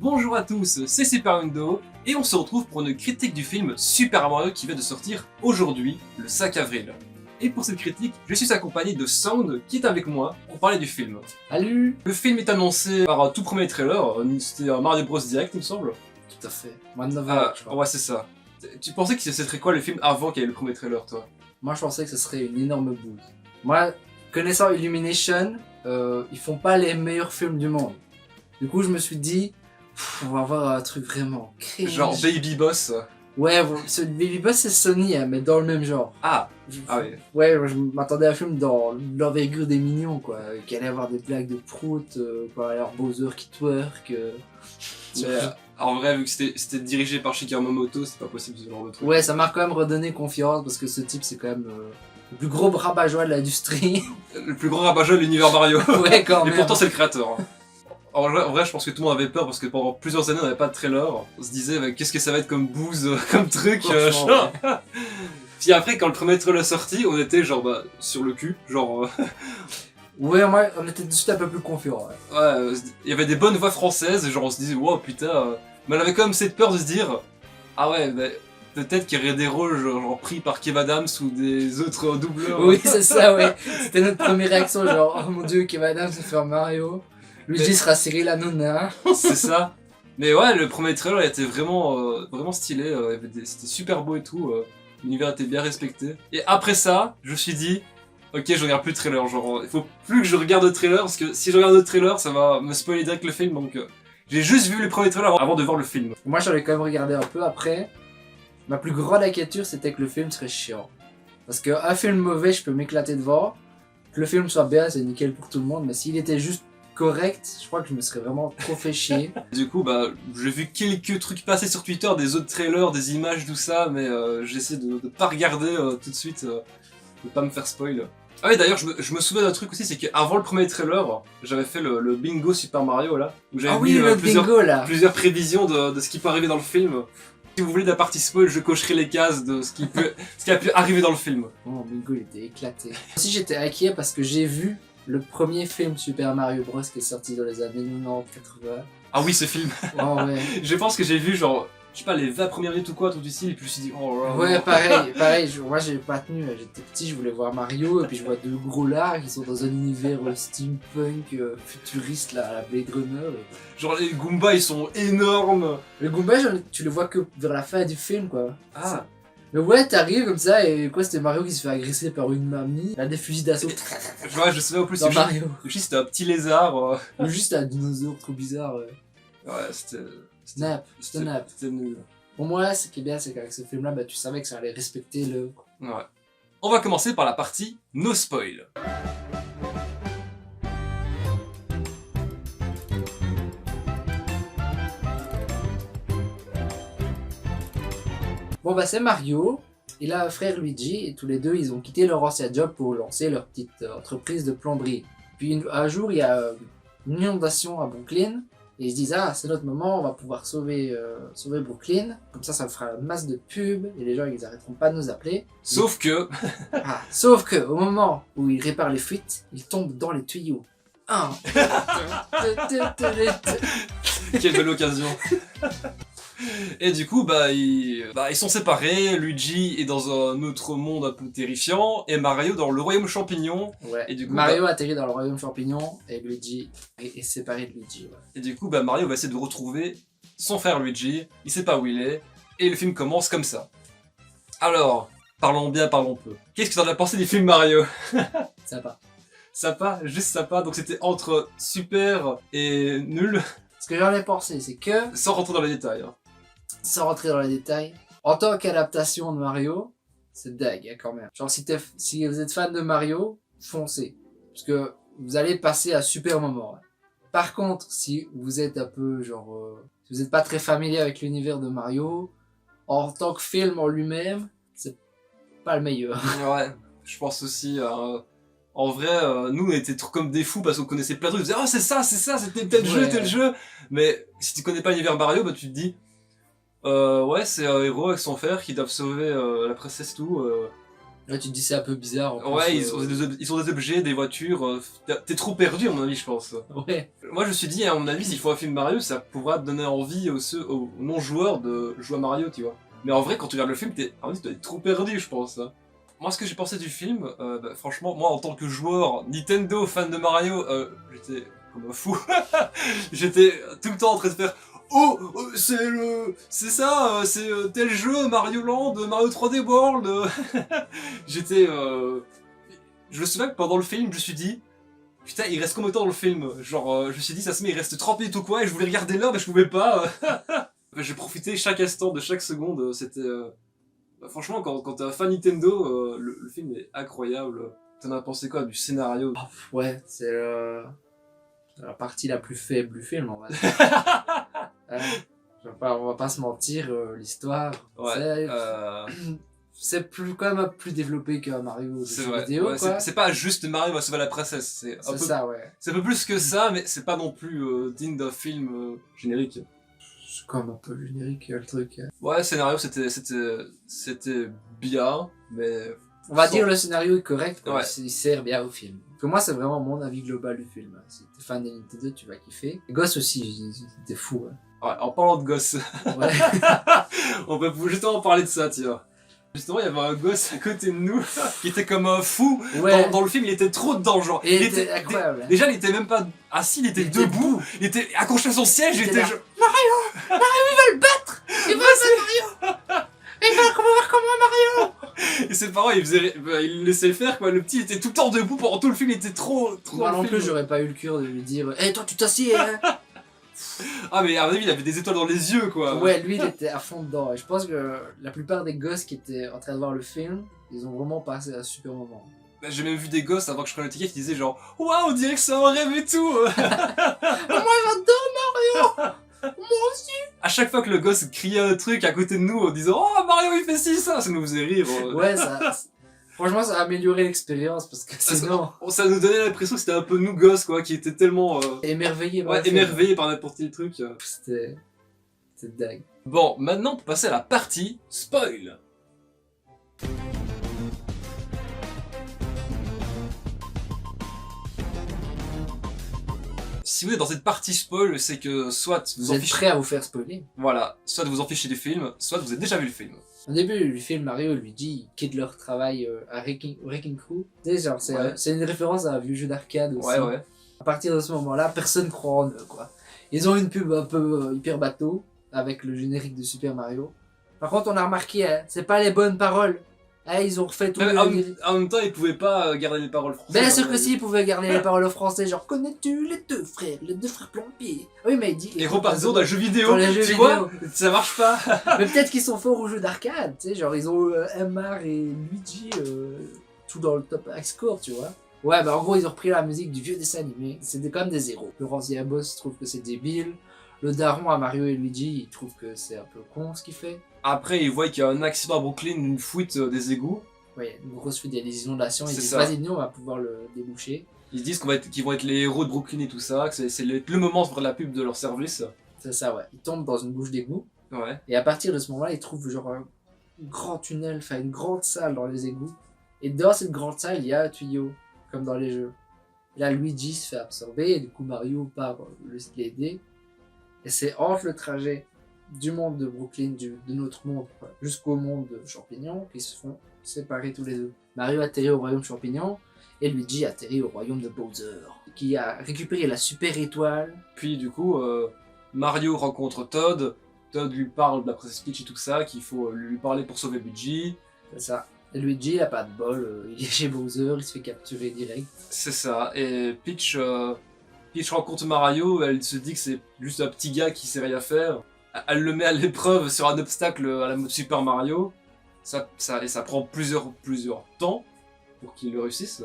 Bonjour à tous, c'est Supermundo et on se retrouve pour une critique du film Super Mario qui vient de sortir aujourd'hui, le 5 avril. Et pour cette critique, je suis accompagné de Sound qui est avec moi pour parler du film. Salut! Le film est annoncé par un tout premier trailer, c'était un Mario Bros Direct il me semble. Tout à fait. Mois de novembre, je crois. Ouais c'est ça. Tu pensais que ce serait quoi le film avant qu'il y ait le premier trailer toi? Moi je pensais que ce serait une énorme bouse. Moi, connaissant Illumination, ils font pas les meilleurs films du monde. Du coup je me suis dit, on va avoir un truc vraiment cringe. Genre Baby Boss. Ouais, bon, ce Baby Boss c'est Sony, hein, mais dans le même genre. Ah oui. Ouais, je m'attendais à un film dans l'envergure des Minions, quoi. Qu'il allait y avoir des blagues de prout, qu'il allait y avoir Bowser qui twerk. En vrai, vu que c'était dirigé par Shigeru Miyamoto, c'est pas possible ce genre de truc. Ouais, ça m'a quand même redonné confiance parce que ce type c'est quand même le plus gros rabat-joie de l'industrie. Le plus grand rabat-joie de l'univers Mario. Ouais, quand même. Et pourtant c'est le créateur. En vrai, je pense que tout le monde avait peur parce que pendant plusieurs années on n'avait pas de trailer. On se disait bah, qu'est-ce que ça va être comme bouse, comme truc. Ouais. Puis après quand le premier trailer est sorti, on était genre bah, sur le cul, genre. Ouais, moi on était tout de suite un peu plus confiants. Ouais, il y avait des bonnes voix françaises, genre on se disait wow putain. Mais on avait quand même cette peur de se dire ah ouais bah, peut-être qu'il y aurait des rôles genre pris par Kev Adams ou des autres doubleurs. Oui, c'est ça, ouais. C'était notre première réaction, genre oh mon dieu, Kev Adams va faire Mario. Luigi sera Cyril Hanouna. C'est ça. Mais ouais, le premier trailer était vraiment stylé, c'était super beau et tout, l'univers était bien respecté. Et après ça, je me suis dit, ok je regarde plus de trailer, genre il faut plus que je regarde de trailer, parce que si je regarde de trailer ça va me spoiler direct le film, donc j'ai juste vu les premiers trailers avant de voir le film. Moi j'en ai quand même regardé un peu après. Ma plus grande inquiétude c'était que le film serait chiant. Parce qu'un film mauvais je peux m'éclater devant. Que le film soit bien c'est nickel pour tout le monde, mais s'il était juste correct, je crois que je me serais vraiment trop fait chier. Du coup bah j'ai vu quelques trucs passer sur Twitter, des autres trailers, des images, tout ça, mais j'essaie de pas regarder tout de suite, de pas me faire spoil. Ah oui d'ailleurs je me souviens d'un truc aussi, c'est qu'avant le premier trailer, j'avais fait le bingo Super Mario là, où j'avais mis plusieurs prévisions de ce qui peut arriver dans le film. Si vous voulez de la partie spoil, je cocherai les cases de ce qui a pu arriver dans le film. Oh, mon bingo il était éclaté. Aussi j'étais inquiet parce que j'ai vu le premier film Super Mario Bros qui est sorti dans les années 90-80. Ah oui, ce film. Oh ouais. Je pense que j'ai vu genre, je sais pas, les 20 premières minutes ou quoi, tout ici, et puis je me suis dit, oh là. Ouais, pareil, moi j'ai pas tenu, j'étais petit, je voulais voir Mario, et puis je vois deux gros lards qui sont dans un univers steampunk, futuriste là, à la Blade Runner. Genre les Goombas ils sont énormes. Les Goombas, tu les vois que vers la fin du film quoi. Ah. Mais ouais, t'arrives comme ça, et quoi, c'était Mario qui se fait agresser par une mamie, là des fusils d'assaut. Ouais, je sais pas, au plus, dans Mario. C'était un petit lézard. Ou juste un dinosaure trop bizarre. Ouais, c'était C'était nul. Pour moi, ce qui est bien, c'est qu'avec ce film-là, bah, tu savais que ça allait respecter l'œuvre. Ouais. On va commencer par la partie no spoil. Bon bah c'est Mario, il a un frère Luigi et tous les deux ils ont quitté leur ancien job pour lancer leur petite entreprise de plomberie. Puis un jour il y a une inondation à Brooklyn et ils se disent ah c'est notre moment, on va pouvoir sauver Brooklyn, comme ça me fera une masse de pubs et les gens ils arrêteront pas de nous appeler. Sauf que Au moment où ils réparent les fuites, ils tombent dans les tuyaux. Quelle belle occasion. Et du coup, ils sont séparés, Luigi est dans un autre monde un peu terrifiant, et Mario dans le royaume champignon. Ouais. Et du coup, Mario atterrit dans le royaume champignon, et Luigi est séparé de Luigi. Ouais. Et du coup, Mario va essayer de retrouver son frère Luigi, il sait pas où il est, et le film commence comme ça. Alors, parlons bien, parlons peu. Qu'est-ce que t'en as pensé du film Mario? Sympa. Sympa, juste sympa, donc c'était entre super et nul. Ce que j'en ai pensé, c'est que... Sans rentrer dans les détails. Hein. Sans rentrer dans les détails, en tant qu'adaptation de Mario, c'est dingue hein, quand même. Genre si vous êtes fan de Mario, foncez. Parce que vous allez passer un super moment. Hein. Par contre, si vous êtes un peu genre... si vous n'êtes pas très familier avec l'univers de Mario, en tant que film en lui-même, c'est pas le meilleur. Ouais, je pense aussi... En vrai, nous on était trop comme des fous parce qu'on connaissait plein de trucs, on disait oh c'est ça, c'était tel jeu. Mais si tu connais pas l'univers Mario, tu te dis ouais c'est un héros avec son frère qui doivent sauver la princesse tout. Là, tu te dis c'est un peu bizarre. En Ouais, plus, ils ont des objets, des voitures. T'es trop perdu, à mon avis, je pense. Ouais. Moi, je me suis dit, à mon avis, s'il faut un film Mario, ça pourra donner envie aux non-joueurs de jouer à Mario, tu vois. Mais en vrai, quand tu regardes le film, à mon avis, tu dois être trop perdu, je pense. Moi, ce que j'ai pensé du film, franchement, moi, en tant que joueur Nintendo, fan de Mario, j'étais comme un fou. J'étais tout le temps en train de faire c'est ça, c'est tel jeu, Mario Land, Mario 3D World. J'étais. Je me souviens que pendant le film, je me suis dit, putain, il reste combien de temps dans le film? Genre, je me suis dit, ça se met, il reste 30 minutes ou quoi, et je voulais regarder l'heure, mais je pouvais pas. J'ai profité chaque instant de chaque seconde, c'était. Franchement, quand t'es un fan Nintendo, le film est incroyable. T'en as pensé quoi du scénario? Ouais, c'est la partie la plus faible du film, on va dire. On va pas se mentir, l'histoire. Ouais. C'est quand même plus développé qu'un Mario de C'est jeux vrai. vidéo, Ouais, quoi. c'est pas juste Mario va sauver la princesse. C'est ça, ouais. C'est un peu plus que ça, mais c'est pas non plus digne d'un film générique. C'est comme un peu le générique, le truc. Ouais, le scénario c'était bien, mais. On va dire le scénario est correct, quoi. Ouais. Il sert bien au film. Pour moi, c'est vraiment mon avis global du film. Si t'es fan de Nintendo, tu vas kiffer. Les gosses aussi, c'était fou. Hein. Ouais, en parlant de gosses, Ouais. on peut justement parler de ça, tu vois. Justement, il y avait un gosse à côté de nous qui était comme un fou. Ouais. Dans le film, il était trop dedans, genre. Et il était incroyable. Déjà, il était même pas assis, il était debout. Il était accroché à son siège, il était là. genre. Mario, il va le battre. Il va le battre, Mario. Il va voir comment Mario. Et ses parents, ils le laissaient faire, quoi. Le petit était tout le temps debout pendant tout le film, il était trop Moi dans non le plus, film. j'aurais pas eu le cœur de lui dire hey, toi, tu t'assieds, hein. Ah, mais à mon avis, il avait des étoiles dans les yeux, quoi. Ouais, lui, il était à fond dedans. Et je pense que la plupart des gosses qui étaient en train de voir le film, ils ont vraiment passé un super moment. J'ai même vu des gosses avant que je prenne le ticket qui disaient genre waouh, on dirait que c'est un rêve et tout. Moi, j'adore Mario. Moi aussi. À chaque fois que le gosse criait un truc à côté de nous en disant oh Mario il fait ci ça nous faisait rire. Ouais, franchement, ça a amélioré l'expérience parce que sinon. Ça nous donnait l'impression que c'était un peu nous gosses quoi, qui étaient tellement Émerveillé. émerveillés par n'importe quel truc. C'était dingue. Bon, maintenant on peut passer à la partie spoil. Si vous êtes dans cette partie spoil, c'est que soit Vous êtes prêts à vous faire spoiler. Voilà, soit vous en fichez du film, soit vous avez déjà vu le film. Au début du film, Mario et Luigi quittent leur travail à Wrecking Crew. Tu sais, genre, c'est une référence à un vieux jeu d'arcade aussi. Ouais. À partir de ce moment-là, personne croit en eux, quoi. Ils ont une pub un peu hyper bateau avec le générique de Super Mario. Par contre, on a remarqué, hein, c'est pas les bonnes paroles. Hein, ils ont refait tout Mais le... en même temps, ils pouvaient pas garder les paroles françaises. Bien sûr que si, ils pouvaient garder les paroles français, genre connais-tu les deux frères plombiers. Oui, mais il dit. Et repartir d'un jeu vidéo, Dans les jeux tu vidéo. vois, ça marche pas. Mais peut-être qu'ils sont forts aux jeux d'arcade, tu sais, genre ils ont Mar et Luigi tout dans le top score, tu vois. Ouais, bah en gros, ils ont repris la musique du vieux dessin animé. C'était quand même des zéros. Le rancier boss trouve que c'est débile. Le daron à Mario et Luigi, il trouve que c'est un peu con ce qu'il fait. Après, ils voient qu'il y a un accident à Brooklyn, une fuite des égouts. Ouais, une grosse fuite, il y a des inondations. Ils C'est disent, ça. vas-y, nous, on va pouvoir le déboucher. Ils se disent qu'ils vont être les héros de Brooklyn et tout ça, que c'est le moment de faire la pub de leur service. C'est ça, ouais. Ils tombent dans une bouche d'égout. Ouais. Et à partir de ce moment-là, ils trouvent genre un grand tunnel, enfin une grande salle dans les égouts. Et dans cette grande salle, il y a un tuyau, comme dans les jeux. Et là, Luigi se fait absorber, et du coup, Mario part l'aider. Et c'est entre le trajet du monde de Brooklyn, de notre monde, jusqu'au monde de champignons, qui se font séparer tous les deux. Mario atterrit au royaume champignon, et Luigi atterrit au royaume de Bowser, qui a récupéré la super étoile. Puis du coup, Mario rencontre Todd. Todd lui parle de la princesse Peach et tout ça, qu'il faut lui parler pour sauver Luigi. C'est ça. Et Luigi, il a pas de bol, il est chez Bowser, il se fait capturer direct. C'est ça. Et Peach rencontre Mario, elle se dit que c'est juste un petit gars qui sait rien faire. Elle le met à l'épreuve sur un obstacle à la mode Super Mario. Et ça prend plusieurs temps pour qu'il le réussisse.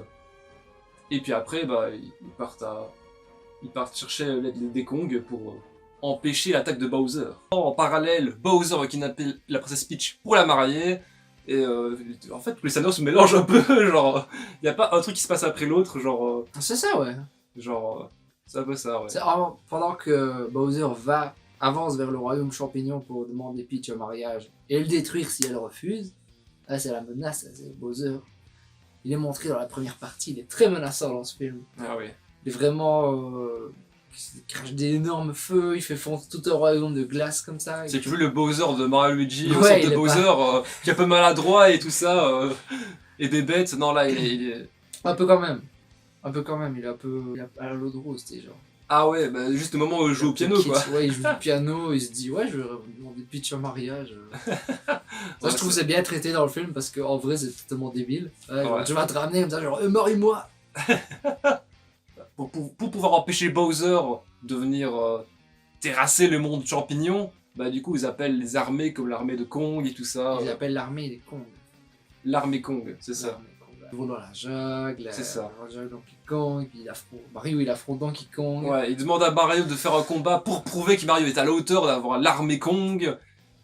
Et puis après, bah, ils partent chercher l'aide des Kong pour empêcher l'attaque de Bowser. En parallèle, Bowser va kidnapper la princesse Peach pour la marier. Et en fait, tous les scénarios se mélangent un peu. Genre, il n'y a pas un truc qui se passe après l'autre. Genre, C'est ça, ouais. c'est un peu ça, ouais. C'est vraiment pendant que Bowser avance vers le royaume champignon pour demander Peach au mariage et le détruire si elle refuse. Là, c'est la menace, c'est Bowser. il est montré dans la première partie, il est très menaçant dans ce film. Ah oui. Il est vraiment... il crache d'énormes feux, il fait fondre tout un royaume de glace comme ça. C'est plus le Bowser de Mario Luigi, au Ouais, centre il de est Bowser, qui est un peu maladroit et tout ça, et des bêtes. Non, là, il est... Un peu quand même. Un peu quand même, il est un peu à la l'eau de rose, t'es genre. Ah ouais, bah juste le moment où il joue au piano, Kitsch, quoi. Ouais, il joue du piano, il se dit ouais, je vais demander pitch en mariage. Ça, Ouais, je trouve c'est bien traité dans le film parce qu'en vrai, c'est totalement débile. Ouais, genre, Ouais. je vais te ramener comme ça, genre, marie-moi. Pour pouvoir empêcher Bowser de venir terrasser le monde champignon, bah du coup ils appellent les armées comme l'armée de Kong et tout ça. Ils appellent l'armée des Kong. L'armée Kong, c'est ça. L'armée Kong. Ils vont dans la jungle, C'est ça. dans la jungle Donkey Kong, puis Mario il affronte Donkey Kong. Ouais, il demande à Mario de faire un combat pour prouver que Mario est à la hauteur d'avoir l'armée Kong.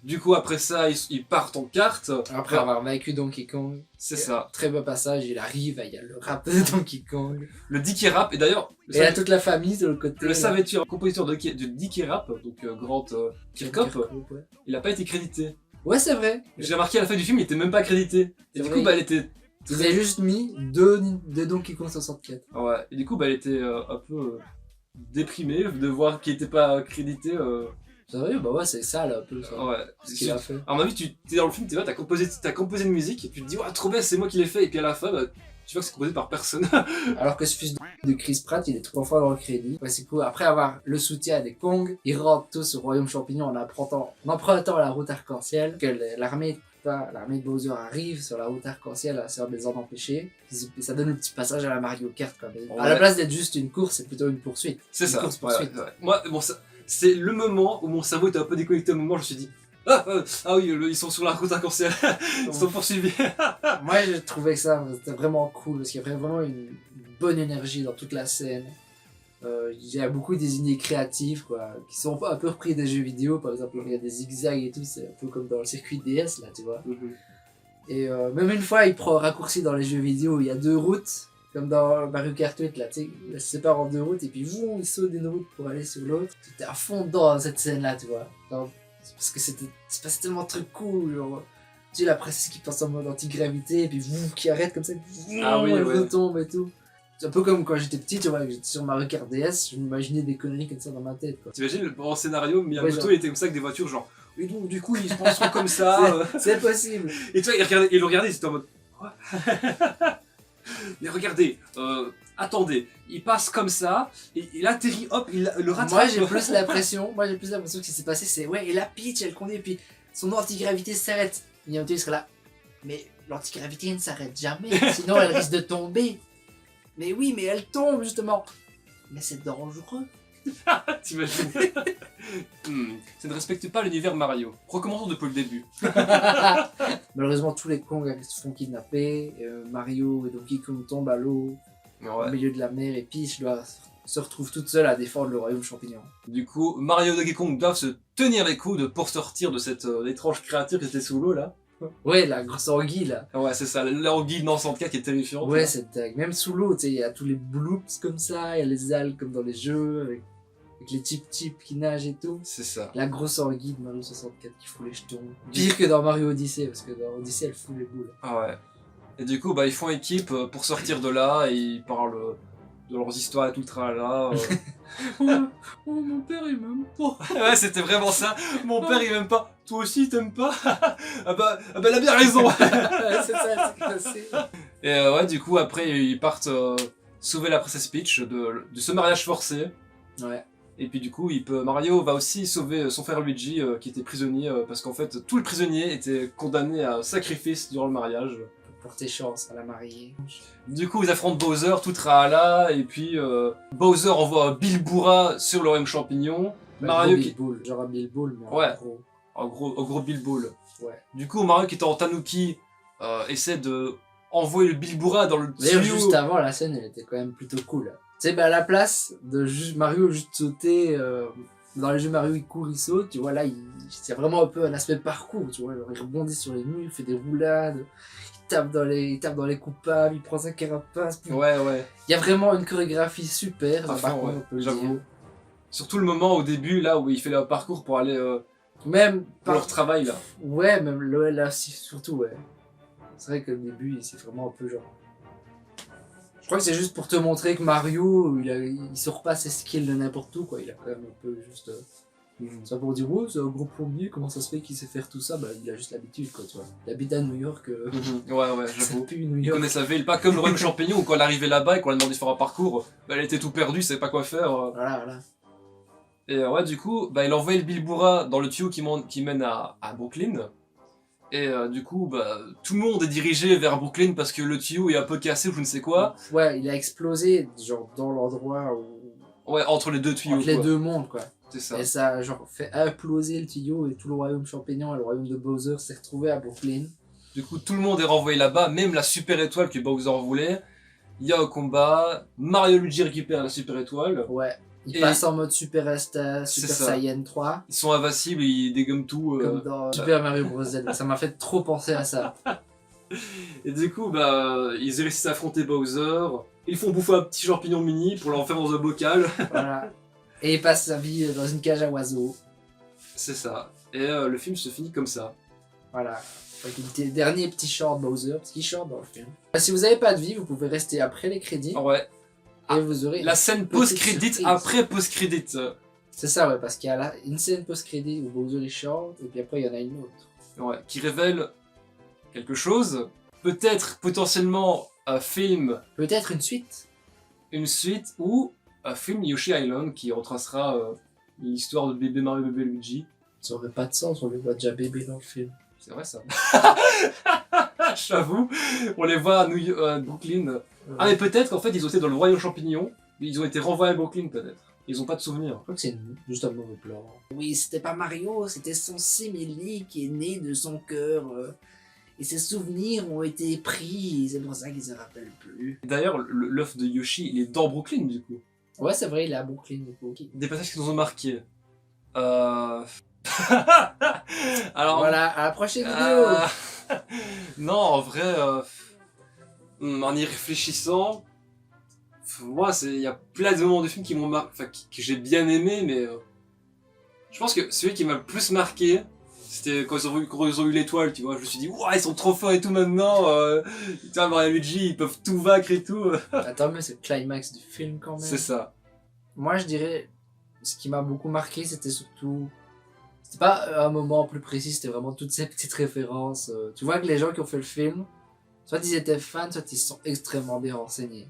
Du coup après ça ils partent en carte. Après avoir vaincu Donkey Kong. C'est ça. Très beau passage, il arrive, il y a le rap de Donkey Kong. Le Dicky Rap, et d'ailleurs, Et il y a toute la famille de l'autre côté. le là. savais-tu, un compositeur de Dicky Rap, donc Grant Kirkhope, Ouais. il a pas été crédité. Ouais, c'est vrai. J'ai remarqué à la fin du film, il était même pas crédité. Et C'est du vrai. coup, bah, elle était. Ils avaient juste mis deux Donkey Kong 64. Ouais, et du coup, bah, elle était un peu déprimée de voir qu'il était pas crédité. Sérieux? Bah ouais, c'est ça là, un peu ça. Ouais. Ce qu'il a fait. À mon avis, tu es dans le film, t'es là, t'as composé une musique, et tu te dis, ouais, trop bien, c'est moi qui l'ai fait, et puis à la fin, bah, tu vois que c'est composé par personne. Alors que ce fils de Chris Pratt, il est 3 fois dans le crédit. Ouais, c'est cool. Après avoir le soutien des Kong, ils rentrent tous au royaume champignon en empruntant la route arc-en-ciel. Que l'armée de Bowser arrive sur la route arc-en-ciel à essayer de les en empêcher. Ça donne le petit passage à la Mario Kart quand même. À la Ouais. place d'être juste une course, c'est plutôt une poursuite. C'est Une ça. course-poursuite. Ouais. Moi, bon, c'est le moment où mon cerveau était un peu déconnecté au moment où je me suis dit, ah oui, ils sont sur la route arc-en-ciel, ils sont poursuivis. Moi, j'ai trouvé que ça, c'était vraiment cool parce qu'il y avait vraiment une bonne énergie dans toute la scène. Il y a beaucoup des idées créatives, quoi, qui sont un peu repris des jeux vidéo. Par exemple, il y a des zigzags et tout, c'est un peu comme dans le circuit DS, là, tu vois. Et même une fois, il prend un raccourci dans les jeux vidéo, il y a 2 routes, comme dans Mario Kart 8, là, tu sais, il se sépare en 2 routes et puis boum, il saute d'une route pour aller sur l'autre. T'étais à fond dans cette scène-là, tu vois. Genre, parce que c'est passé tellement de trucs cool, genre. Tu sais, la princesse qui passe en mode anti-gravité et puis qui arrête comme ça, Ah oui, elle ouais. retombe et tout. C'est un peu comme quand j'étais petit, tu vois, que j'étais sur Mario Kart DS, je m'imaginais des conneries comme ça dans ma tête, quoi. T'imagines le bon scénario, Miyamoto Ouais, genre. il était comme ça avec des voitures, genre, et donc du coup ils se penseront comme ça. C'est possible. Et tu vois, il le regardait, c'était en mode, quoi. Mais regardez, attendez, il passe comme ça, et il atterrit, hop, il le rattrape. Moi j'ai plus l'impression que ce qui s'est passé c'est ouais, et la Peach elle conduit, et puis son antigravité s'arrête. Miyamoto il serait là, mais l'antigravité ne s'arrête jamais, sinon elle risque de tomber. Mais oui, mais elle tombe justement. Mais c'est dangereux. T'imagines. Ça ne respecte pas l'univers Mario. Recommençons depuis le début. Malheureusement tous les Kong se font kidnapper, Mario et Donkey Kong tombent à l'eau, au milieu de la mer, et Peach se retrouve toute seule à défendre le royaume champignon. Du coup, Mario et Donkey Kong doivent se tenir les coudes pour sortir de cette étrange créature qui était sous l'eau là. Ouais, la grosse anguille là. Ouais, c'est ça, l'anguille dans 64 qui est terrifiante. Ouais, là. c'est dingue. Même sous l'eau, tu sais, il y a tous les bloops comme ça, il y a les algues comme dans les jeux, avec les types qui nagent et tout. C'est ça. La grosse anguille de Mario 64 qui fout les jetons. Pire que dans Mario Odyssey, parce que dans Odyssey, elle fout les boules. Ah ouais. Et du coup, bah, ils font équipe pour sortir de là et ils parlent de leurs histoires et tout le tralala. Oh, mon père, il m'aime pas. Ouais, c'était vraiment ça. Mon père, il m'aime pas. Toi aussi, il t'aime pas. Ah bah, elle a bien raison. C'est ça, c'est passé. Et ouais, du coup, après, ils partent sauver la princesse Peach de ce mariage forcé. Ouais. Et puis du coup, Mario va aussi sauver son frère Luigi qui était prisonnier parce qu'en fait, tous les prisonniers étaient condamnés à sacrifice durant le mariage. Pour porter chance à la mariée. Du coup, ils affrontent Bowser, tout tralala, et puis Bowser envoie Bill Bourra sur le royaume champignon. Mario Bill Bull, genre un Bill Bull, mais Ouais. en gros. au gros Bill Ball. Ouais. Du coup, Mario qui est en Tanuki essaie de envoyer le Bill Bourra dans le D'ailleurs, tuyau. juste avant, la scène, elle était quand même plutôt cool. Tu sais, bah, à la place de Mario juste sauter, dans les jeux Mario, il court, il saute, tu vois, là, il y a vraiment un peu un aspect parcours, tu vois, genre, il rebondit sur les murs, il fait des roulades, il tape dans les coupables, il prend sa carapace. Ouais, ouais. Il y a vraiment une chorégraphie super, À par fond, contre, ouais, on peut le j'avoue. dire. Surtout le moment au début, là, où il fait le parcours pour aller Même pour leur travail, là. Ouais, même là, surtout, ouais. C'est vrai que le début, c'est vraiment un peu genre. Je crois que c'est juste pour te montrer que Mario, il sort pas ses skills de n'importe où, quoi. Il a quand même un peu juste... Ça pour dire, ouais, c'est un gros plombier, comment ça se fait qu'il sait faire tout ça? Bah, il a juste l'habitude, quoi, tu vois. Il habite à New York. Ouais, Ça j'avoue. pue New Il York. connaît sa ville, pas comme le royaume champignon où quand elle arrivait là-bas et qu'on lui a demandé de faire un parcours, bah, elle était tout perdue, savait pas quoi faire. Voilà. Et ouais, du coup, bah, il a envoyé le Bilboura dans le tuyau qui mène à Brooklyn. Et du coup, bah, tout le monde est dirigé vers Brooklyn parce que le tuyau est un peu cassé ou je ne sais quoi. Ouais, il a explosé, genre, dans l'endroit où... Ouais, entre les deux tuyaux. Entre les quoi. deux mondes, quoi. C'est ça. Et ça a genre fait imploser le tuyau et tout le royaume champignon et le royaume de Bowser s'est retrouvé à Brooklyn. Du coup, tout le monde est renvoyé là-bas, même la super étoile que Bowser voulait. Il y a un combat, Mario et Luigi récupèrent la super étoile. Ouais. Il Et- passe en mode Super Star, C'est Super ça. Saiyan 3, Ils sont invincibles, ils dégomment tout. comme dans Super Mario Bros. Z. Ça m'a fait trop penser à ça. Et du coup, bah, ils réussissent à affronter Bowser. Ils font bouffer un petit champignon mini pour l'enfermer dans un bocal. Voilà. Et il passe sa vie dans une cage à oiseaux. C'est ça. Et le film se finit comme ça. Voilà. Donc, dernier petit short Bowser, parce qu'il short dans le film. Si vous n'avez pas de vie, vous pouvez rester après les crédits Ah ouais. et vous aurez La scène petite post-crédit surprise. après post-crédit. C'est ça, ouais, parce qu'il y a là une scène post-crédit où Bowser est short et puis après il y en a une autre. Ouais, qui révèle quelque chose. Peut-être potentiellement un film, Peut-être une suite. une suite ou un film Yoshi Island qui retracera l'histoire de bébé Mario et bébé Luigi. Ça aurait pas de sens, on les voit déjà bébé dans le film. C'est vrai ça. J'avoue, on les voit à Brooklyn. Ah mais peut-être qu'en fait ils ont été dans le royaume champignon, mais ils ont été renvoyés à Brooklyn peut-être. Ils ont pas de souvenirs. Je crois que c'est juste un mauvais plan. Oui, c'était pas Mario, c'était son simili qui est né de son cœur. Et ses souvenirs ont été pris, et c'est pour ça qu'il se rappelle plus. D'ailleurs, l'œuf de Yoshi, il est dans Brooklyn du coup. Ouais, c'est vrai, il est à Brooklyn du coup. Des passages qui nous ont marqués. Alors, Voilà, à la prochaine vidéo. Euh, non, en vrai, en y réfléchissant, moi, il y a plein de moments de films qui m'ont que j'ai bien aimé, mais je pense que celui qui m'a le plus marqué, c'était quand ils ont eu l'étoile, tu vois. Je me suis dit, ouah, ils sont trop forts et tout maintenant. Putain, Mario et Luigi, ils peuvent tout vaincre et tout. Attends, mais c'est le climax du film quand même. C'est ça. Moi, je dirais, ce qui m'a beaucoup marqué, c'était surtout... C'était pas un moment plus précis, c'était vraiment toutes ces petites références. Tu vois que les gens qui ont fait le film, soit ils étaient fans, soit ils se sont extrêmement bien renseignés.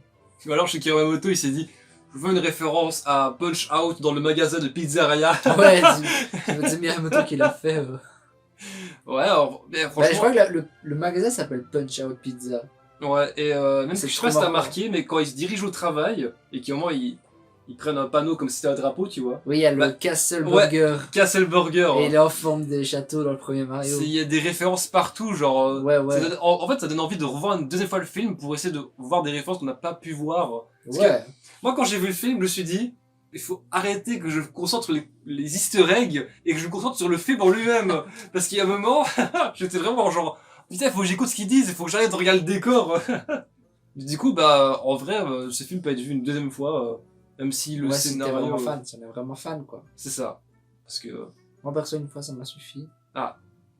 Ou alors, chez Kiramoto, il s'est dit, je veux une référence à Punch Out dans le magasin de pizzeria. Ouais, c'est Miyamoto qui l'a fait. Ouais, alors, mais Bah, franchement. je crois que le magasin s'appelle Punch Out Pizza. Ouais, et même C'est si je sais trop pas si t'as marrant. remarqué, mais quand ils se dirigent au travail, et qu'au moment ils prennent un panneau comme si c'était un drapeau, tu vois. Oui, il y a le Bah, Castle Burger. Castle Burger. Et il est en forme de château dans le premier Mario. Il y a des références partout, genre. Ouais, ouais. En fait, ça donne envie de revoir une deuxième fois le film pour essayer de voir des références qu'on n'a pas pu voir. Parce Ouais. Moi, quand j'ai vu le film, je me suis dit, il faut arrêter que je me concentre sur les easter eggs et que je me concentre sur le film en lui-même. Parce qu'il y a un moment, j'étais vraiment genre, putain, il faut que j'écoute ce qu'ils disent, il faut que j'arrête de regarder le décor. Du coup, bah, en vrai, ce film peut être vu une deuxième fois, même si le Ouais, si t'es scénario. vraiment fan, si on est vraiment fan, quoi. C'est ça. Parce que, Moi, perso, une fois, ça m'a suffi.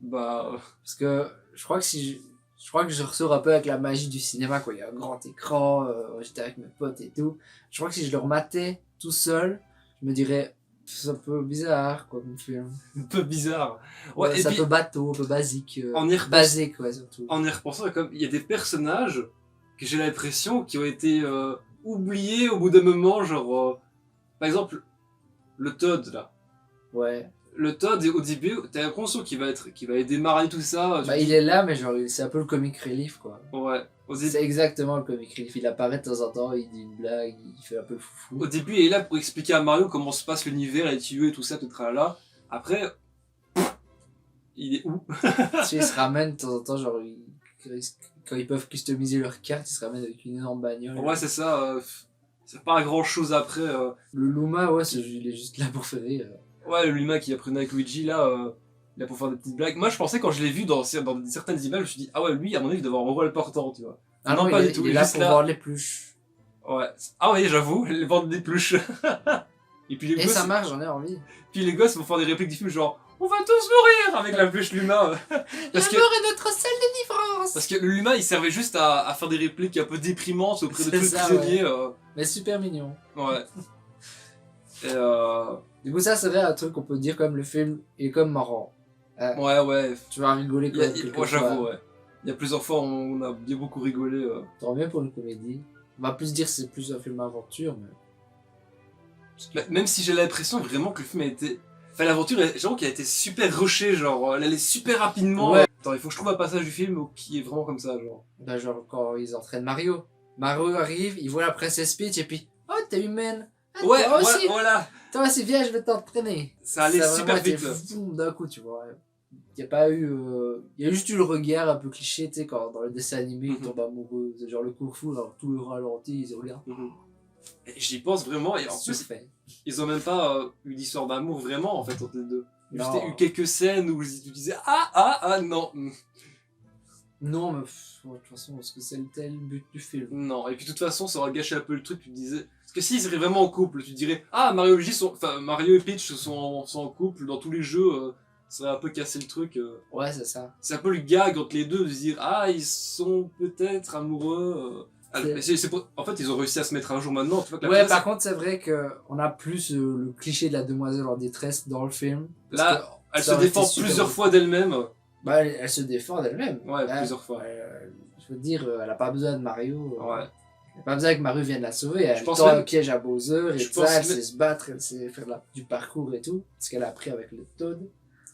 bah, Parce que je crois que je crois que je ressors un peu avec la magie du cinéma, quoi. Il y a un grand écran, j'étais avec mes potes et tout. Je crois que si je le rematais tout seul, je me dirais, c'est un peu bizarre, quoi, comme film. un peu bizarre. Ouais, et c'est un puis, peu bateau, un peu basique. en y repensant- Basique, ouais, surtout. en y repensant, comme il y a des personnages que j'ai l'impression qui ont été oubliés au bout d'un moment, genre, par exemple, le Todd, là. Ouais. Le Todd, au début, t'as l'impression qu'il va aider Mario, tout ça. tu Bah, te il dis- est là, mais genre, c'est un peu le comic relief, quoi. Ouais. C'est exactement le comic relief. Il apparaît de temps en temps, il dit une blague, il fait un peu le foufou. Au début, il est là pour expliquer à Mario comment se passe l'univers, les tuyaux et tout ça, tout là. Après, il est où? Tu sais, ils se ramènent de temps en temps, genre, quand ils peuvent customiser leur carte, ils se ramènent avec une énorme bagnole. Ouais, c'est ça. C'est pas grand chose après. Le Luma, ouais, il est juste là pour faire rire. Ouais, l'humain qui apprenait avec Luigi, là, il a pour faire des petites blagues. Moi, je pensais, quand je l'ai vu dans certaines images, je me suis dit, ah ouais, lui, à mon avis, il doit avoir un rôle important, tu vois. Ah Non, non, pas il du est, tout, il est il est là juste pour là. voir les pluches. Ouais. Ah oui, j'avoue, les vendre des pluches. Et puis les Et gosses, ça marche, j'en ai envie. puis les gosses vont faire des répliques du film, genre, on va tous mourir avec la flèche Luma. Parce que, est notre seule délivrance. parce que le Luma, il servait juste à faire des répliques un peu déprimantes auprès de C'est tous les ça, prisonniers. Mais super mignon. Ouais. Et Du coup, ça serait un truc qu'on peut dire comme le film est comme marrant. ouais. Tu vas rigoler Il y a- comme Moi, j'avoue, ouais. Il y a plusieurs fois, on a bien beaucoup rigolé. Tant mieux pour une comédie. On va plus dire que c'est plus un film aventure, mais... Même si j'ai l'impression vraiment que le film a été... Enfin, l'aventure, genre, qui a été super rushée, genre, elle allait super rapidement. Ouais. Attends, il faut que je trouve un passage du film qui est vraiment comme ça, genre. Ben genre quand ils entraînent Mario. Mario arrive, il voit la princesse Peach et puis... Oh, t'es humaine. Ah, Ouais, toi aussi, voilà. toi aussi, viens, je vais t'entraîner. Ça allait a super vraiment été vite, là. fou d'un coup, tu vois. Il y a pas eu... Il y a juste eu le regard un peu cliché, tu sais, quand dans le dessin animé, ils tombent amoureux. C'est genre le kung-fu, alors tout le ralenti, ils se regardent. Et j'y pense vraiment, et en plus, Surfait. ils ont même pas eu d'histoire d'amour vraiment, en fait, entre les deux. Il y a Non. juste eu quelques scènes où tu disais ah, non. Non, mais de toute façon, est-ce que c'est le tel but du film? Non, et puis de toute façon, ça aurait gâché un peu le truc, tu te disais... Parce que s'ils seraient vraiment en couple, tu dirais, ah, Mario et Luigi sont... Enfin, Mario et Peach sont en couple, dans tous les jeux, ça aurait un peu cassé le truc. Ouais, c'est ça. C'est un peu le gag entre les deux, de se dire, ah, ils sont peut-être amoureux. Mais en fait, ils ont réussi à se mettre un jour maintenant, tu vois que la Ouais, princesse- par contre, c'est vrai qu'on a plus le cliché de la demoiselle en détresse dans le film. Parce Là, que elle ça se aurait défend été super plusieurs drôle. fois d'elle-même. Bah, elle se défend d'elle-même. Ouais, Hein, plusieurs fois. Je veux dire, elle a pas besoin de Mario. Ouais. Elle a pas besoin que Mario vienne la sauver. Elle pense tend même- un piège à Bowser et je tout pense ça. Elle même- sait se battre, elle sait faire du parcours et tout. Ce qu'elle a appris avec le Toad.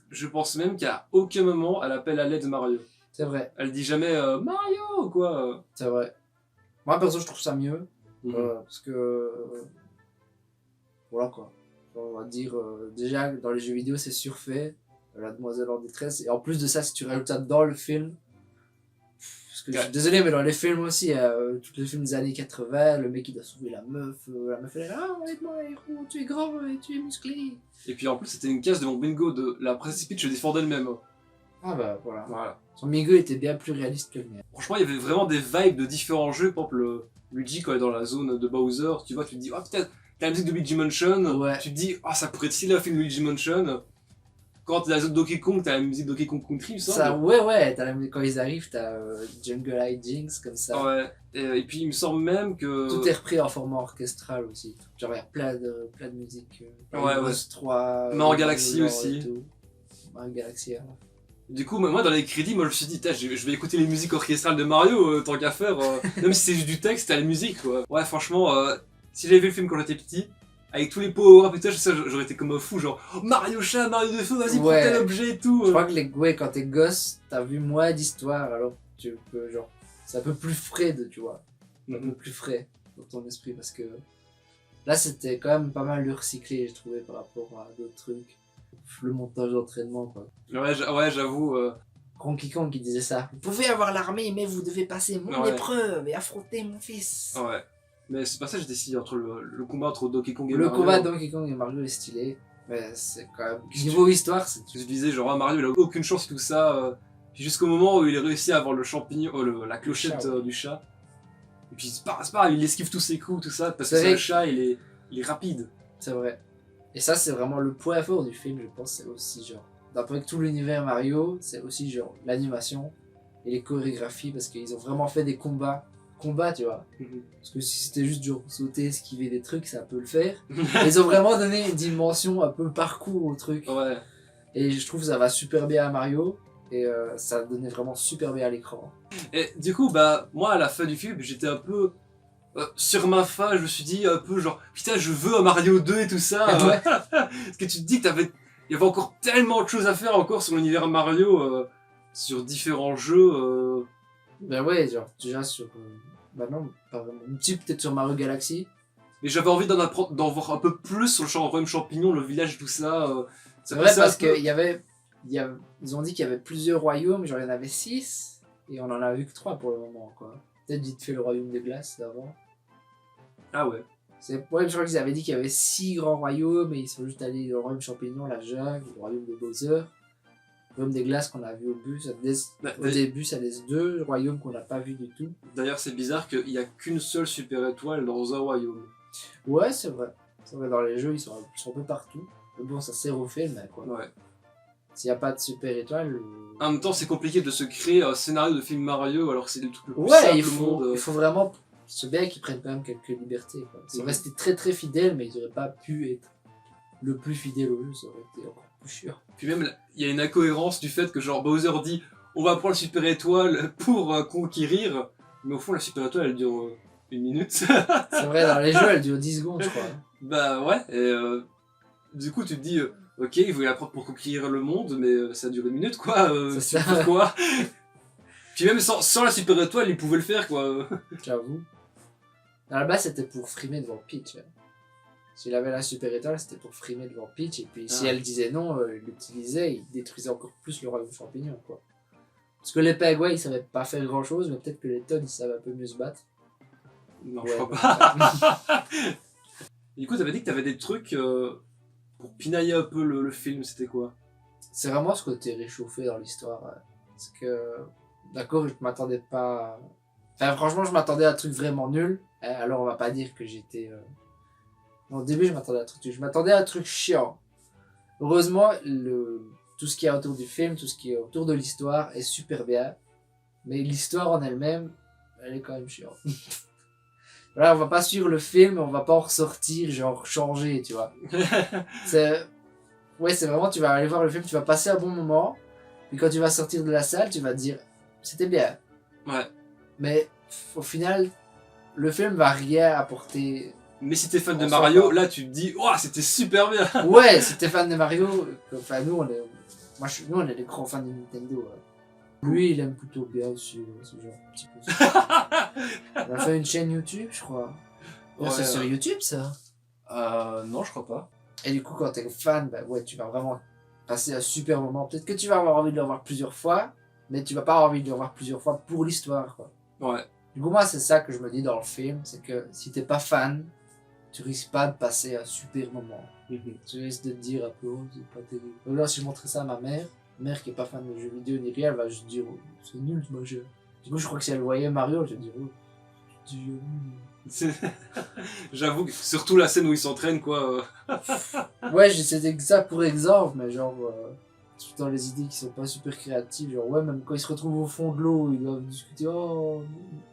Je pense même qu'à aucun moment, elle appelle à l'aide Mario. C'est vrai, Elle dit jamais Mario, quoi. c'est vrai. Moi, perso, je trouve ça mieux. Parce que... voilà quoi. On va dire, déjà, dans les jeux vidéo, c'est surfait. La demoiselle en détresse. Et en plus de ça, si tu rajoutes ça dans le film... Parce que je suis désolé, mais dans les films aussi, tous les films des années 80, le mec il doit sauver la meuf elle est là, ah, aide-moi héros, tu es grand et tu es musclé. Et puis en plus, c'était une case de mon bingo de la princesse Peach se défend d'elle-même. Ah bah voilà. Voilà. Son Migo était bien plus réaliste que le mien. Franchement, il y avait vraiment des vibes de différents jeux. Par exemple, Luigi, quand il est dans la zone de Bowser, tu vois, tu te dis, oh peut-être, t'as la musique de Luigi Mansion. Ouais. Tu te dis, oh ça pourrait être stylé un film de Luigi Mansion. Quand t'es dans la zone de Donkey Kong, t'as la musique de Donkey Kong Country, ça. Ça, ouais, quand ils arrivent, t'as Jungle Hijinks comme ça. Ouais. Et puis il me semble même que. Tout est repris en format orchestral aussi. Genre il y a plein de musique. Ouais. 3. Mario Galaxy aussi. Mario Galaxy. Hein. Du coup, moi dans les crédits, moi je me suis dit, je vais écouter les musiques orchestrales de Mario, tant qu'à faire. Même si c'est juste du texte, t'as la musique, quoi. Ouais, franchement, si j'avais vu le film quand j'étais petit, avec tous les power-up et tout, j'aurais été comme un fou, genre oh, Mario chat, Mario de feu, vas-y, prends Ouais. tel objet et tout. Je crois que quand t'es gosse, t'as vu moins d'histoires, alors tu peux, genre, c'est un peu plus frais, tu vois. Un peu plus frais dans ton esprit, parce que là, c'était quand même pas mal de recyclé, j'ai trouvé, par rapport à d'autres trucs. Le montage d'entraînement, quoi. Ouais, j'avoue. Donkey Kong qui disait ça. Vous pouvez avoir l'armée, mais vous devez passer mon Ouais. épreuve et affronter mon fils. Ouais. Mais ce passage était si entre le combat entre Donkey Kong et Le Mario. combat de Donkey Kong et Mario est stylé, mais c'est quand même... Qu'est-ce Niveau histoire, c'est... Je me disais, genre, ah, Mario, il a aucune chance, tout ça. Puis jusqu'au moment où il a réussi à avoir le champignon, la clochette chat, ouais. du chat. Et puis c'est pas grave, il esquive tous ses coups, tout ça, parce que C'est c'est vrai un chat, il est rapide. C'est vrai. Et ça, c'est vraiment le point fort du film, je pense, c'est aussi genre... D'après tout l'univers Mario, c'est aussi genre l'animation et les chorégraphies, parce qu'ils ont vraiment fait des combats, tu vois. Parce que si c'était juste genre sauter, esquiver des trucs, ça peut le faire. Ils ont vraiment donné une dimension un peu parcours au truc. Ouais. Et je trouve que ça va super bien à Mario. Et ça donnait vraiment super bien à l'écran. Et du coup, bah, moi, à la fin du film, j'étais un peu sur ma faim, je me suis dit un peu genre, putain, je veux un Mario 2 et tout ça. Ouais. Parce que tu te dis il y avait encore tellement de choses à faire encore sur l'univers Mario, sur différents jeux. Ben ouais, genre déjà sur... bah non, pas vraiment. Un petit peut-être sur Mario Galaxy. Mais j'avais envie d'en voir un peu plus sur le royaume champignon, le village, tout ça. C'est vrai parce ils ont dit qu'il y avait plusieurs royaumes, genre il y en avait 6, et on en a vu que 3 pour le moment, quoi. Peut-être vite fait le royaume des glaces d'avant. Ah ouais. Ouais, je crois qu'ils avaient dit qu'il y avait 6 grands royaumes, et ils sont juste allés au royaume champignon, la jungle, le royaume de Bowser, le royaume des glaces qu'on a vu au début, au début ça laisse 2 royaumes qu'on n'a pas vu du tout. D'ailleurs, c'est bizarre qu'il n'y a qu'une seule super étoile dans un royaume. Ouais, c'est vrai. C'est vrai, dans les jeux, ils sont un peu partout. Mais bon, ça sert au film, mais quoi. Ouais. S'il n'y a pas de super étoile... En même temps, c'est compliqué de se créer un scénario de film Mario alors que c'est le truc le plus Ouais, simple il au monde. faut vraiment... C'est bien qu'ils prennent quand même quelques libertés. Quoi. Ils sont restés très très fidèles, mais ils n'auraient pas pu être le plus fidèle au jeu, ça aurait été encore plus chiant. Puis même, il y a une incohérence du fait que genre Bowser dit on va prendre la super étoile pour conquérir, mais au fond la super étoile elle dure 1 minute. C'est vrai, dans les jeux, elle dure 10 secondes, je crois. Bah ouais, et du coup tu te dis ok, il voulait la prendre pour conquérir le monde, mais ça dure 1 minute quoi, C'est ça. pourquoi? Puis même sans la super étoile, il pouvait le faire quoi. J'avoue. À la base, c'était pour frimer devant Peach. Hein. S'il avait la super étoile, c'était pour frimer devant Peach. Et puis, si elle disait non, il l'utilisait, il détruisait encore plus le royaume champignon. Quoi. Parce que les Pegway, ils savaient pas faire grand chose, mais peut-être que les Toads, ils savaient un peu mieux se battre. Non, Ouais, je crois pas. Du coup, t'avais dit que t'avais des trucs pour pinailler un peu le film, c'était quoi? C'est vraiment ce côté réchauffé dans l'histoire. Ouais. Parce que, d'accord, je m'attendais pas. Enfin, franchement, je m'attendais à un truc vraiment nul. Alors, on va pas dire que j'étais. Au début, je m'attendais à un truc nul. Je m'attendais à un truc chiant. Heureusement, tout ce qui est autour du film, tout ce qui est autour de l'histoire est super bien. Mais l'histoire en elle-même, elle est quand même chiante. Voilà, on va pas suivre le film, on va pas en ressortir, genre changer, tu vois. Ouais, c'est vraiment, tu vas aller voir le film, tu vas passer un bon moment. Puis quand tu vas sortir de la salle, tu vas te dire, c'était bien. Ouais. Mais au final, le film va rien apporter. Mais si t'es fan de On Mario, s'en va. là tu te dis, oh, c'était super bien! Ouais, si t'es fan de Mario, enfin nous on est des grands fans de Nintendo. Lui, il aime plutôt bien aussi ce genre un petit peu. On a fait une chaîne YouTube, je crois. Ouais, c'est sur YouTube ça. Non, je crois pas. Et du coup, quand t'es fan, bah ouais, tu vas vraiment passer un super moment. Peut-être que tu vas avoir envie de le revoir plusieurs fois, mais tu vas pas avoir envie de le revoir plusieurs fois pour l'histoire, quoi. Ouais. Du coup, moi, c'est ça que je me dis dans le film, c'est que si t'es pas fan, tu risques pas de passer un super moment. Tu risques de te dire un peu, oh, c'est pas terrible. Ou là, si je montrais ça à ma mère qui est pas fan de jeux vidéo ni rien, elle va juste dire, oh, c'est nul ce jeu. Du coup, je crois que si elle voyait Mario, elle va dire, oh, c'est du jeu nul. J'avoue que surtout la scène où ils s'entraînent, quoi. Ouais, c'était ça pour exemple, mais genre, dans les idées qui sont pas super créatives, genre, ouais, même quand ils se retrouvent au fond de l'eau, ils doivent discuter, oh,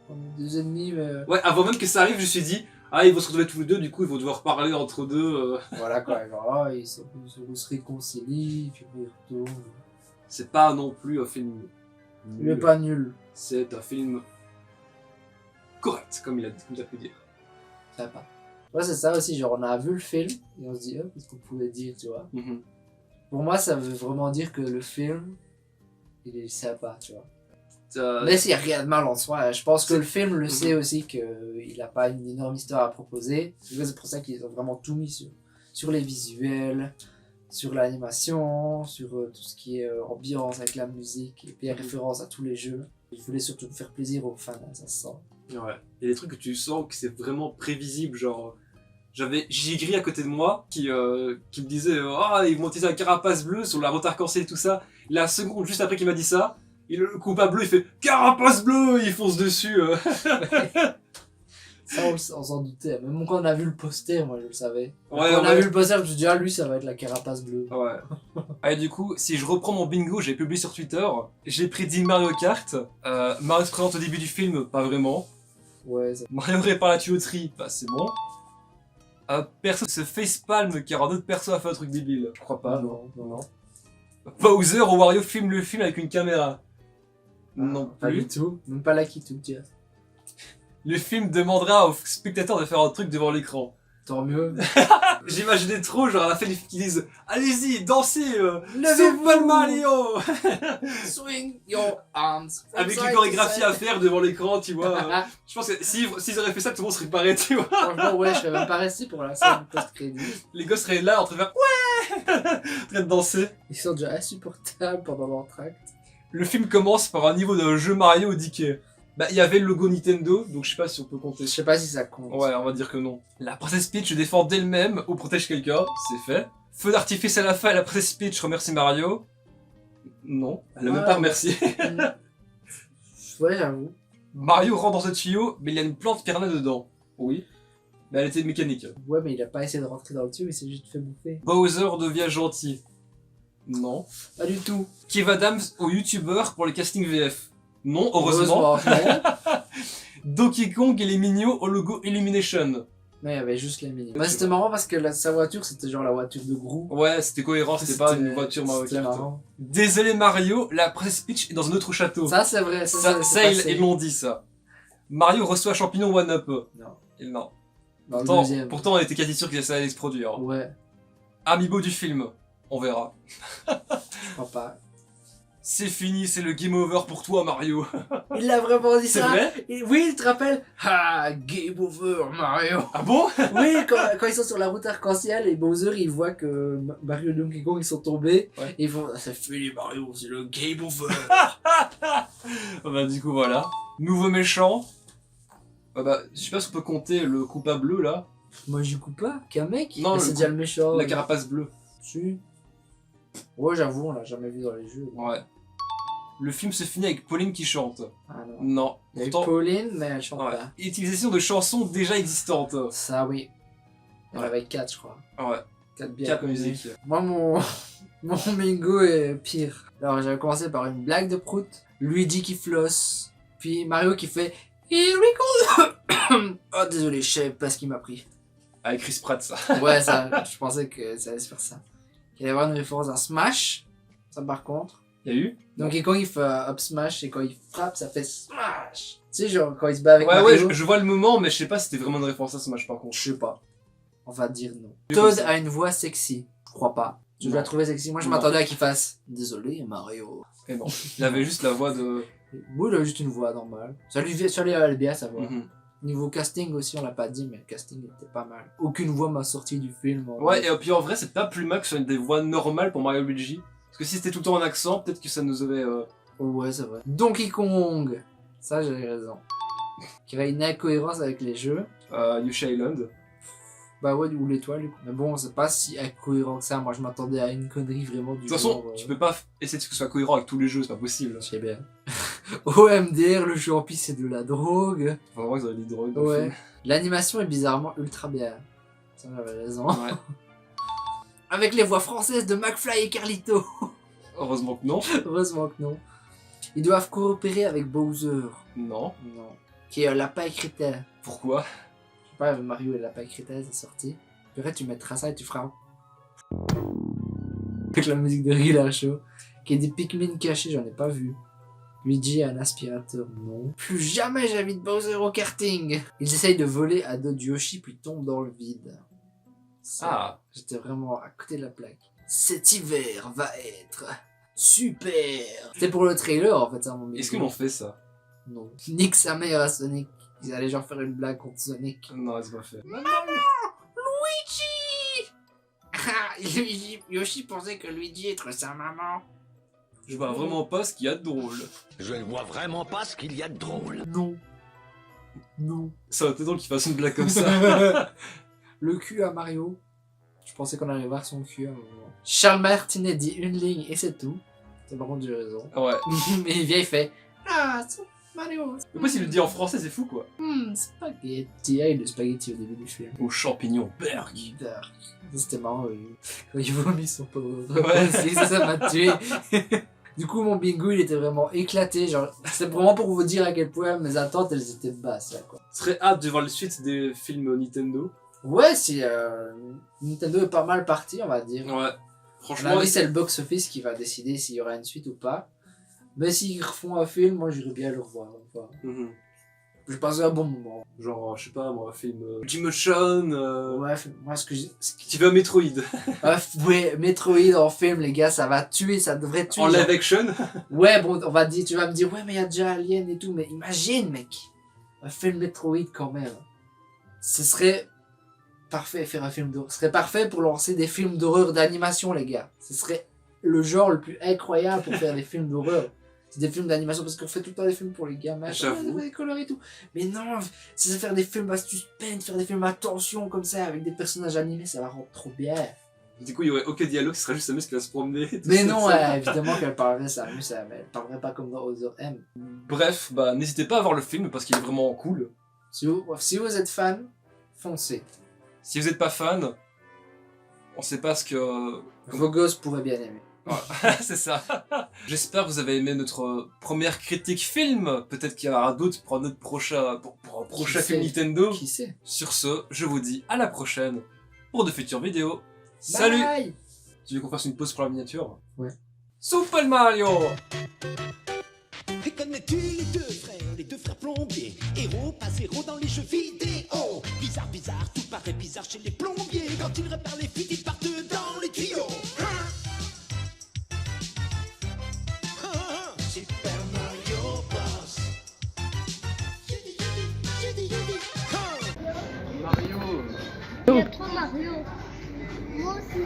on est des ennemis, mais. Ouais, avant même que ça arrive, je me suis dit, ah, ils vont se retrouver tous les deux, du coup, ils vont devoir parler entre deux. Voilà quoi, genre, ils se réconcilient, puis ils retournent. C'est pas non plus un film Il est nul. pas nul. C'est un film correct, comme t'as pu dire. Sympa. Ouais, c'est ça aussi, genre, on a vu le film, et on se dit, oh, qu'est-ce qu'on pouvait dire, tu vois. Pour moi, ça veut vraiment dire que le film, il est sympa, tu vois. Mais s'il n'y a rien de mal en soi, je pense que le film le sait aussi qu'il n'a pas une énorme histoire à proposer. C'est pour ça qu'ils ont vraiment tout mis sur les visuels, sur l'animation, sur tout ce qui est ambiance avec la musique, et puis référence à tous les jeux. Ils voulaient surtout faire plaisir aux fans, hein, ça se sent. Ouais. Il y a des trucs que tu sens que c'est vraiment prévisible, genre... J'avais Gigri à côté de moi qui me disait ah, ils vont utiliser un carapace bleu sur la route arc-en-ciel et tout ça. La seconde, juste après qu'il m'a dit ça, le compas bleu il fait carapace bleu, il fonce dessus. Ça, on s'en doutait. Même quand on a vu le poster, moi je le savais. Ouais, Quand on a vu le poster, je me suis dit, ah, lui ça va être la carapace bleue. Ouais. Allez, du coup, si je reprends mon bingo, j'ai publié sur Twitter, j'ai prédit Mario Kart. Mario se présente au début du film, pas vraiment. Ouais, Mario répare la tuyauterie, bah c'est bon. Perso se facepalm car un autre perso a fait un truc débile. Je crois pas, non. non. Bowser ou Wario filme le film avec une caméra. Non Pas plus. du tout. Même pas la Kitou, tiens. Le film demandera aux spectateurs de faire un truc devant l'écran. Tant mieux. J'imaginais trop, genre à la fin du film, qu'ils disent allez-y, dansez, Levez-vous. Super Mario Swing your arms. avec une chorégraphie à faire devant l'écran, tu vois. Je pense que s'ils auraient fait ça, tout le monde serait paré, tu vois. Franchement, ouais, je serais même pas resté pour la scène post-crédit. Les gosses seraient là en train de faire ouais en train de danser. Ils sont déjà insupportables pendant l'entracte. Le film commence par un niveau d'un jeu Mario indiqué. Bah, il y avait le logo Nintendo, donc je sais pas si on peut compter. Je sais pas si ça compte. Ouais, on va dire que non. La princesse Peach se défend d'elle-même ou protège quelqu'un, c'est fait. Feu d'artifice à la fin, la princesse Peach remercie Mario. Non, elle a même pas remercié. Ouais, j'avoue. Mario rentre dans ce tuyau, mais il y a une plante piranha dedans. Oui. Mais elle était mécanique. Ouais, mais il a pas essayé de rentrer dans le tuyau, il s'est juste fait bouffer. Bowser devient gentil. Non. Pas du tout. Kev Adams au youtubeur pour les castings VF. Non, heureusement. Non. Donkey Kong et les Mignons au logo Illumination. Non, il y avait juste les mini. Bah, c'était marrant parce que sa voiture, c'était genre la voiture de Gru. Ouais, c'était cohérent, c'était pas une voiture Mario C'était Kart. marrant. Désolé Mario, la presse pitch est dans un autre château. Ça, c'est vrai. Ça, ils l'ont dit ça. Mario reçoit champignon one-up. Non. Non. Dans le Pourtant, deuxième. pourtant, on était quasi sûr que ça allait se produire. Ouais, Amiibo du film, on verra. je crois pas. C'est fini, c'est le game over pour toi Mario. Il l'a vraiment dit C'est ça. vrai? Oui, tu te rappelles? Ah, game over, Mario. Ah bon? Oui, quand ils sont sur la route arc-en-ciel et Bowser, il voit que Mario et Donkey Kong, ils sont tombés. Ouais. Et ils font, c'est fini Mario, c'est le game over. Bah du coup voilà. Nouveau méchant. Bah, je sais pas si on peut compter le coupable bleu là. Moi, j'y coupe pas. Qu'un mec? Non, Mais le c'est déjà le méchant. La carapace bleue. Si. Ouais, j'avoue, on l'a jamais vu dans les jeux. Ouais. Le film se finit avec Pauline qui chante. Ah non. Non. Il y a eu Pourtant, Pauline, mais elle chante ouais. pas. Utilisation de chansons déjà existantes. Ça, oui. Il y en Ouais. avait 4, je crois. Ouais. 4 bien. 4 connues. musiques. Moi, mon bingo est pire. Alors, j'avais commencé par une blague de prout, Luigi qui flosse, puis Mario qui fait Here we go. Oh, désolé, je savais pas ce qu'il m'a pris. Avec Chris Pratt ça. Ouais, ça, je pensais que ça allait se faire ça. Il y avait une référence à Smash, ça par contre. Y'a eu? Donc, et quand il fait up smash et quand il frappe, ça fait smash. Tu sais, genre, quand il se bat avec Ouais, Mario. ouais, je vois le moment, mais je sais pas si c'était vraiment une référence à ce match par contre. Je sais pas. On va dire non. Je Toad pense- a une voix sexy. Je crois pas. Tu Non. l'as trouvé sexy. Moi, je Non. m'attendais à qu'il fasse désolé, Mario. Et non. Il avait juste la voix de. Oui, il a juste une voix normale. Ça lui allait bien sa voix. Mhm. Niveau casting aussi, on l'a pas dit, mais le casting était pas mal. Aucune voix m'a sorti du film. Ouais, et puis en vrai, c'est pas plus mal que ce soit des voix normales pour Mario Luigi. Parce que si c'était tout le temps en accent, peut-être que ça nous aurait. Ouais, c'est vrai. Donkey Kong. Ça, j'avais raison. Qui avait une incohérence avec les jeux. Yoshi Island. Bah ouais, ou l'étoile, du coup. Mais bon, c'est pas si incohérent que ça. Moi, je m'attendais à une connerie vraiment du De toute façon, genre, tu peux pas essayer de que ce soit cohérent avec tous les jeux, c'est pas possible. Je sais bien. OMDR, le jeu en piste, c'est de la drogue. Enfin, vraiment, ils auraient dit drogue. dans le Ouais. film. L'animation est bizarrement ultra bien. Ça, j'avais raison. Ouais. Avec les voix françaises de McFly et Carlito. Heureusement que non. Heureusement que non. Ils doivent coopérer avec Bowser. Non. Non. Qui est un lapin crétin. Pourquoi? Je sais pas, Mario et le lapin crétin, c'est sorti. Puis après, tu mettras ça et tu feras. Avec la musique de Regular Show. Qui est des Pikmin cachés, j'en ai pas vu. Luigi a un aspirateur, non. Plus jamais j'invite Bowser au karting. Ils essayent de voler à dos de Yoshi puis tombent dans le vide. Ça, Ah. J'étais vraiment à côté de la plaque. Cet hiver va être super. C'était pour le trailer en fait, ça mon Est-ce qu'ils m'ont fait ça? Non. Nick sa mère à Sonic. Ils allaient genre faire une blague contre Sonic. Non, c'est pas fait. Luigi. Ah, Yoshi pensait que Luigi était sa maman. Je vois vraiment pas ce qu'il y a de drôle. Je ne vois vraiment pas ce qu'il y a de drôle. Non. Non. Ça aurait été drôle qu'il fasse une blague comme ça. Le cul à Mario. Je pensais qu'on allait voir son cul à un moment. Charles Martinet dit une ligne et c'est tout. C'est par contre j'ai raison. Ouais. Mais il vient il fait Ah, c'est Mario. Mais moi, s'il le dit en français, c'est fou quoi. Spaghetti. Ah, il est spaghetti au début du film. Au champignon berg. Dark. C'était marrant quand il vomit son pauvre. Ouais. Ça m'a tué. Du coup, mon bingo il était vraiment éclaté. Genre, c'était vraiment pour vous dire à quel point mes attentes elles étaient basses là quoi. Ce serait hâte de voir la suite des films Nintendo. Ouais, si Nintendo est pas mal parti, on va dire. Ouais. À Franchement, mon avis, c'est le box-office qui va décider s'il y aura une suite ou pas. Mais s'ils refont un film, moi j'irais bien le revoir. Enfin, Mhm. je passe un bon moment. Genre, je sais pas, moi, un film J-Motion, Ouais, moi ce que j'ai. tu veux un Metroid Ouais, Metroid en film, les gars, ça va tuer, ça devrait tuer. en genre. live action. Ouais, bon, on va dire, tu vas me dire, ouais, mais il y a déjà Alien et tout, mais imagine, mec, un film Metroid quand même. Ce serait parfait faire un film d'horreur. Ce serait parfait pour lancer des films d'horreur d'animation, les gars. Ce serait le genre le plus incroyable pour faire des films d'horreur. C'est des films d'animation parce qu'on fait tout le temps des films pour les gamins. J'avoue. Ouais, des couleurs et tout. Mais non, c'est faire des films à suspense, faire des films à tension comme ça avec des personnages animés, ça va rendre trop bien. Du coup, il y aurait aucun dialogue, ce serait juste Samus qui va se promener. et tout Mais ça, non, ça. évidemment qu'elle parlerait ça, mais elle parlerait pas comme dans Other M. Bref, bah, n'hésitez pas à voir le film parce qu'il est vraiment cool. Si vous êtes fan, foncez. Si vous êtes pas fan, on sait pas ce que. Vos gosses pourraient bien aimer. Voilà, c'est ça. J'espère que vous avez aimé notre première critique film. Peut-être qu'il y aura d'autres pour un prochain Qui film sait Nintendo. Qui sait? Sur ce, je vous dis à la prochaine pour de futures vidéos. Salut! Bye. Tu veux qu'on fasse une pause pour la miniature? Ouais. Super Mario! Et connais-tu les deux frères plombiers, héros pas zéro dans les jeux vidéo. Bizarre, bizarre, tout paraît bizarre chez les plombiers. Quand ils réparent les fuites, ils partent dans les tuyaux. Super Mario Bros. Il y a trop Mario. Moi aussi.